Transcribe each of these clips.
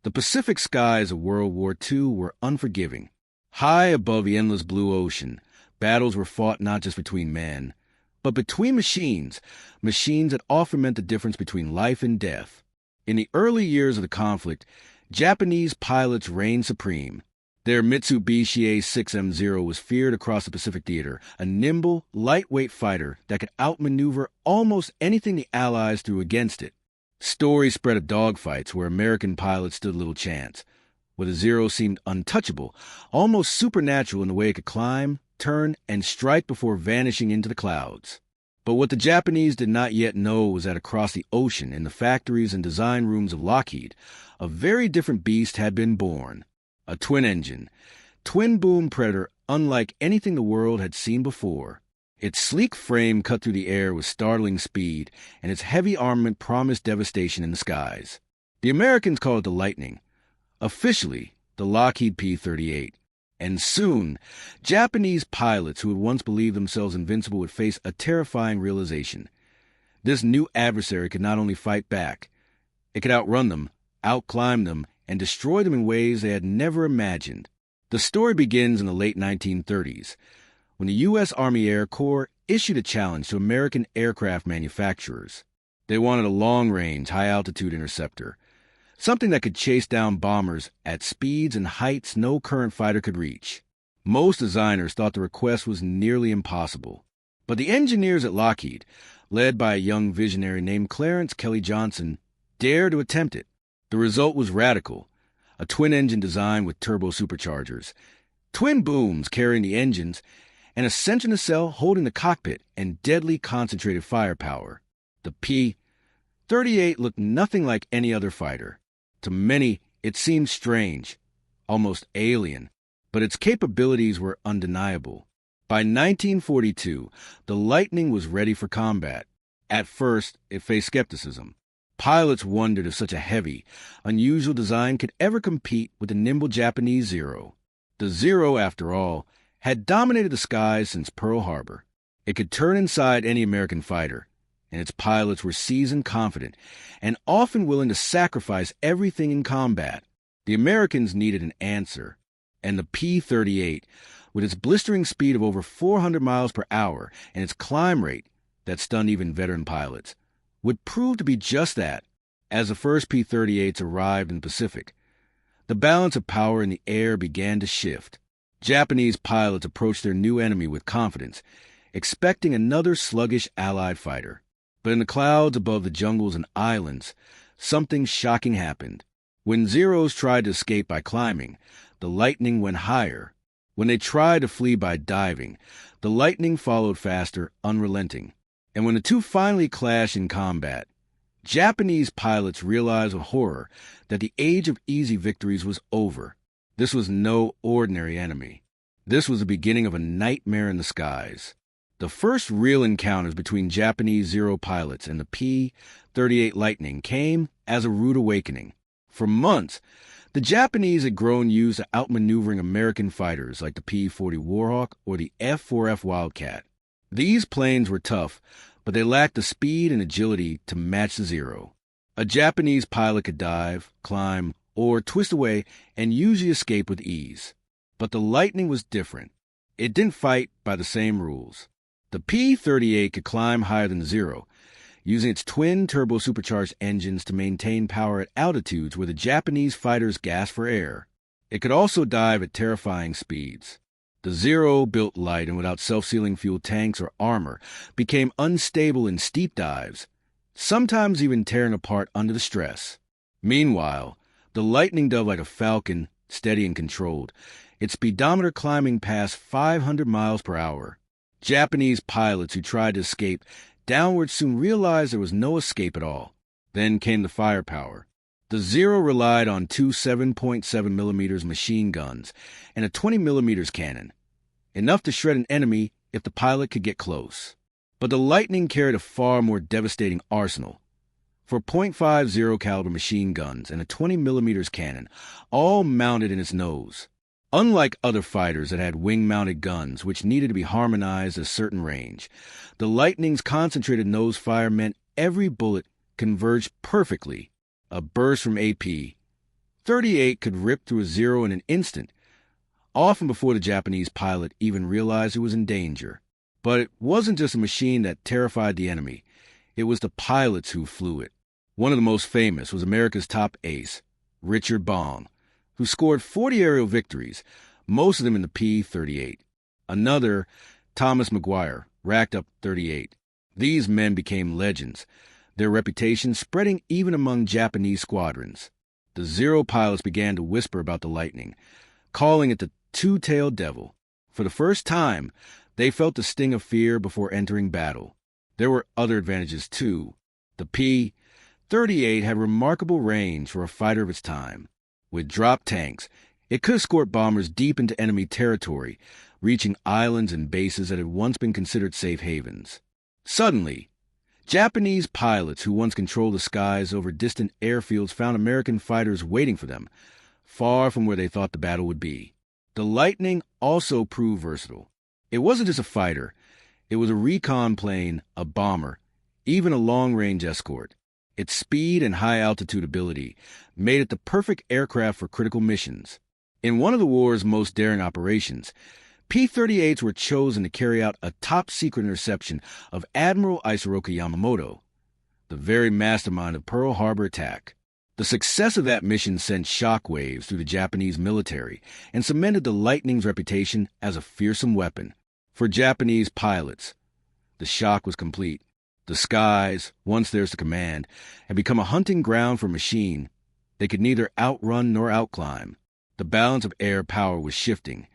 The Pacific skies of World War II were unforgiving. High above the endless blue ocean, battles were fought not just between men, but between machines that often meant the difference between life and death. In the early years of the conflict, Japanese pilots reigned supreme. Their Mitsubishi A6M0 was feared across the Pacific theater, a nimble, lightweight fighter that could outmaneuver almost anything the Allies threw against it. Stories spread of dogfights where American pilots stood little chance, where the Zero seemed untouchable, almost supernatural in the way it could climb, turn, and strike before vanishing into the clouds. But what the Japanese did not yet know was that across the ocean, in the factories and design rooms of Lockheed, a very different beast had been born. A twin-engine, twin-boom Predator unlike anything the world had seen before. Its sleek frame cut through the air with startling speed, and its heavy armament promised devastation in the skies. The Americans called it the Lightning, officially the Lockheed P-38. And soon, Japanese pilots who had once believed themselves invincible would face a terrifying realization. This new adversary could not only fight back, it could outrun them, outclimb them, and destroy them in ways they had never imagined. The story begins in the late 1930s, when the U.S. Army Air Corps issued a challenge to American aircraft manufacturers. They wanted a long-range, high-altitude interceptor, something that could chase down bombers at speeds and heights no current fighter could reach. Most designers thought the request was nearly impossible. But the engineers at Lockheed, led by a young visionary named Clarence Kelly Johnson, dared to attempt it. The result was radical, a twin-engine design with turbo superchargers, twin booms carrying the engines, and a center nacelle holding the cockpit and deadly concentrated firepower. The P-38 looked nothing like any other fighter. To many, it seemed strange, almost alien, but its capabilities were undeniable. By 1942, the Lightning was ready for combat. At first, it faced skepticism. Pilots wondered if such a heavy, unusual design could ever compete with the nimble Japanese Zero. The Zero, after all, had dominated the skies since Pearl Harbor. It could turn inside any American fighter, and its pilots were seasoned, confident, and often willing to sacrifice everything in combat. The Americans needed an answer, and the P-38, with its blistering speed of over 400 miles per hour and its climb rate that stunned even veteran pilots, would prove to be just that. As the first P-38s arrived in the Pacific, the balance of power in the air began to shift. Japanese pilots approached their new enemy with confidence, expecting another sluggish Allied fighter. But in the clouds above the jungles and islands, something shocking happened. When Zeros tried to escape by climbing, the Lightning went higher. When they tried to flee by diving, the Lightning followed faster, unrelenting. And when the two finally clashed in combat, Japanese pilots realized with horror that the age of easy victories was over. This was no ordinary enemy. This was the beginning of a nightmare in the skies. The first real encounters between Japanese Zero pilots and the P-38 Lightning came as a rude awakening. For months, the Japanese had grown used to outmaneuvering American fighters like the P-40 Warhawk or the F-4F Wildcat. These planes were tough, but they lacked the speed and agility to match the Zero. A Japanese pilot could dive, climb, or twist away and usually escape with ease. But the Lightning was different. It didn't fight by the same rules. The P-38 could climb higher than the Zero, using its twin turbo-supercharged engines to maintain power at altitudes where the Japanese fighters gasped for air. It could also dive at terrifying speeds. The Zero, built light and without self-sealing fuel tanks or armor, became unstable in steep dives, sometimes even tearing apart under the stress. Meanwhile, the Lightning dove like a falcon, steady and controlled, its speedometer climbing past 500 miles per hour. Japanese pilots who tried to escape downward soon realized there was no escape at all. Then came the firepower. The Zero relied on two 7.7mm machine guns and a 20mm cannon, enough to shred an enemy if the pilot could get close. But the Lightning carried a far more devastating arsenal. For .50 caliber machine guns and a 20mm cannon, all mounted in its nose. Unlike other fighters that had wing-mounted guns, which needed to be harmonized at a certain range, the Lightning's concentrated nose fire meant every bullet converged perfectly. A burst from AP, P-38 could rip through a Zero in an instant, often before the Japanese pilot even realized it was in danger. But it wasn't just a machine that terrified the enemy. It was the pilots who flew it. One of the most famous was America's top ace, Richard Bong, who scored 40 aerial victories, most of them in the P-38. Another, Thomas Maguire, racked up 38. These men became legends, their reputation spreading even among Japanese squadrons. The Zero pilots began to whisper about the Lightning, calling it the two-tailed devil. For the first time, they felt the sting of fear before entering battle. There were other advantages, too. The P-38 had remarkable range for a fighter of its time. With drop tanks, it could escort bombers deep into enemy territory, reaching islands and bases that had once been considered safe havens. Suddenly, Japanese pilots who once controlled the skies over distant airfields found American fighters waiting for them, far from where they thought the battle would be. The Lightning also proved versatile. It wasn't just a fighter. It was a recon plane, a bomber, even a long-range escort. Its speed and high-altitude ability made it the perfect aircraft for critical missions. In one of the war's most daring operations, P-38s were chosen to carry out a top-secret interception of Admiral Yamamoto, the very mastermind of Pearl Harbor attack. The success of that mission sent shockwaves through the Japanese military and cemented the Lightning's reputation as a fearsome weapon. For Japanese pilots, the shock was complete. The skies, once theirs to command, had become a hunting ground for a machine they could neither outrun nor outclimb. The balance of air power was shifting,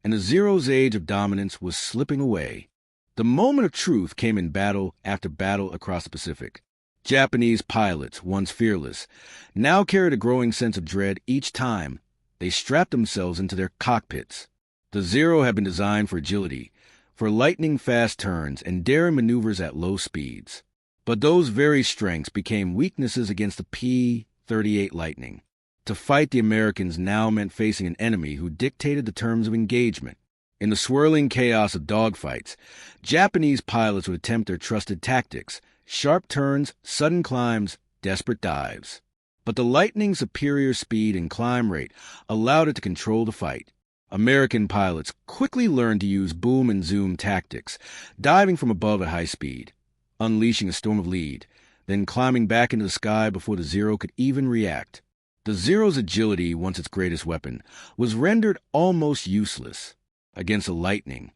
and the Zero's age of dominance was slipping away. The moment of truth came in battle after battle across the Pacific. Japanese pilots, once fearless, now carried a growing sense of dread each time they strapped themselves into their cockpits. The Zero had been designed for agility, for lightning-fast turns and daring maneuvers at low speeds. But those very strengths became weaknesses against the P-38 Lightning. To fight the Americans now meant facing an enemy who dictated the terms of engagement. In the swirling chaos of dogfights, Japanese pilots would attempt their trusted tactics: sharp turns, sudden climbs, desperate dives. But the Lightning's superior speed and climb rate allowed it to control the fight. American pilots quickly learned to use boom and zoom tactics, diving from above at high speed, unleashing a storm of lead, then climbing back into the sky before the Zero could even react. The Zero's agility, once its greatest weapon, was rendered almost useless. Against the Lightning,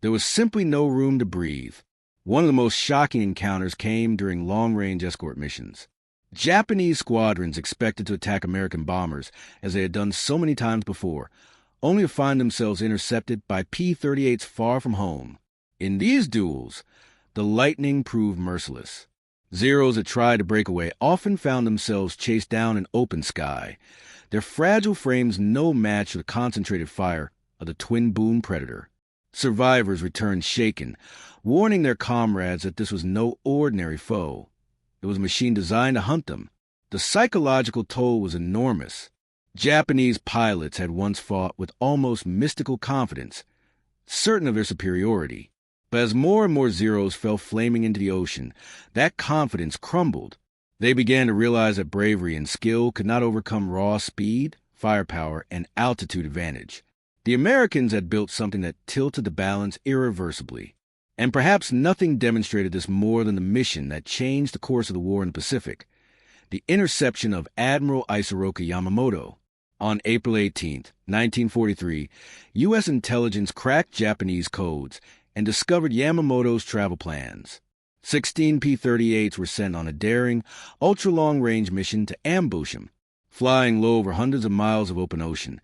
there was simply no room to breathe. One of the most shocking encounters came during long-range escort missions. Japanese squadrons expected to attack American bombers, as they had done so many times before, only to find themselves intercepted by P-38s far from home. In these duels, the Lightning proved merciless. Zeros that tried to break away often found themselves chased down in open sky, their fragile frames no match for the concentrated fire of the twin-boom Predator. Survivors returned shaken, warning their comrades that this was no ordinary foe. It was a machine designed to hunt them. The psychological toll was enormous. Japanese pilots had once fought with almost mystical confidence, certain of their superiority. But as more and more Zeros fell flaming into the ocean, that confidence crumbled. They began to realize that bravery and skill could not overcome raw speed, firepower, and altitude advantage. The Americans had built something that tilted the balance irreversibly. And perhaps nothing demonstrated this more than the mission that changed the course of the war in the Pacific: the interception of Admiral Yamamoto. On April 18, 1943, U.S. intelligence cracked Japanese codes and discovered Yamamoto's travel plans. 16 P-38s were sent on a daring, ultra-long-range mission to ambush him. Flying low over hundreds of miles of open ocean,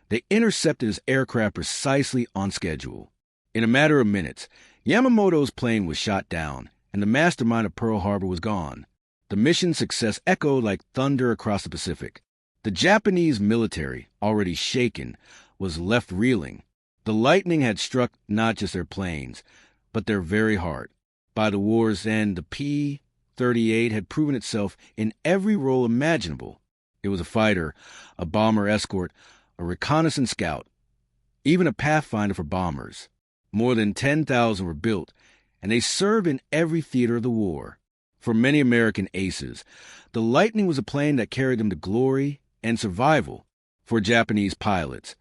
they intercepted his aircraft precisely on schedule. In a matter of minutes, Yamamoto's plane was shot down, and the mastermind of Pearl Harbor was gone. The mission's success echoed like thunder across the Pacific. The Japanese military, already shaken, was left reeling. The Lightning had struck not just their planes, but their very heart. By the war's end, the P-38 had proven itself in every role imaginable. It was a fighter, a bomber escort, a reconnaissance scout, even a pathfinder for bombers. More than 10,000 were built, and they served in every theater of the war. For many American aces, the Lightning was a plane that carried them to glory and survival for Japanese pilots.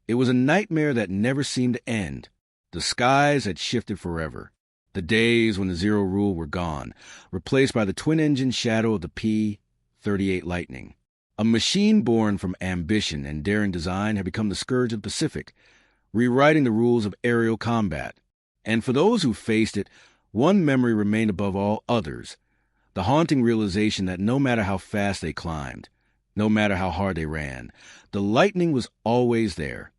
It was a nightmare that never seemed to end. The skies had shifted forever. The days when the zero rule were gone, replaced by the twin-engine shadow of the P-38 Lightning. A machine born from ambition and daring design had become the scourge of the Pacific, rewriting the rules of aerial combat. And for those who faced it, one memory remained above all others: the haunting realization that no matter how fast they climbed, no matter how hard they ran, the Lightning was always there,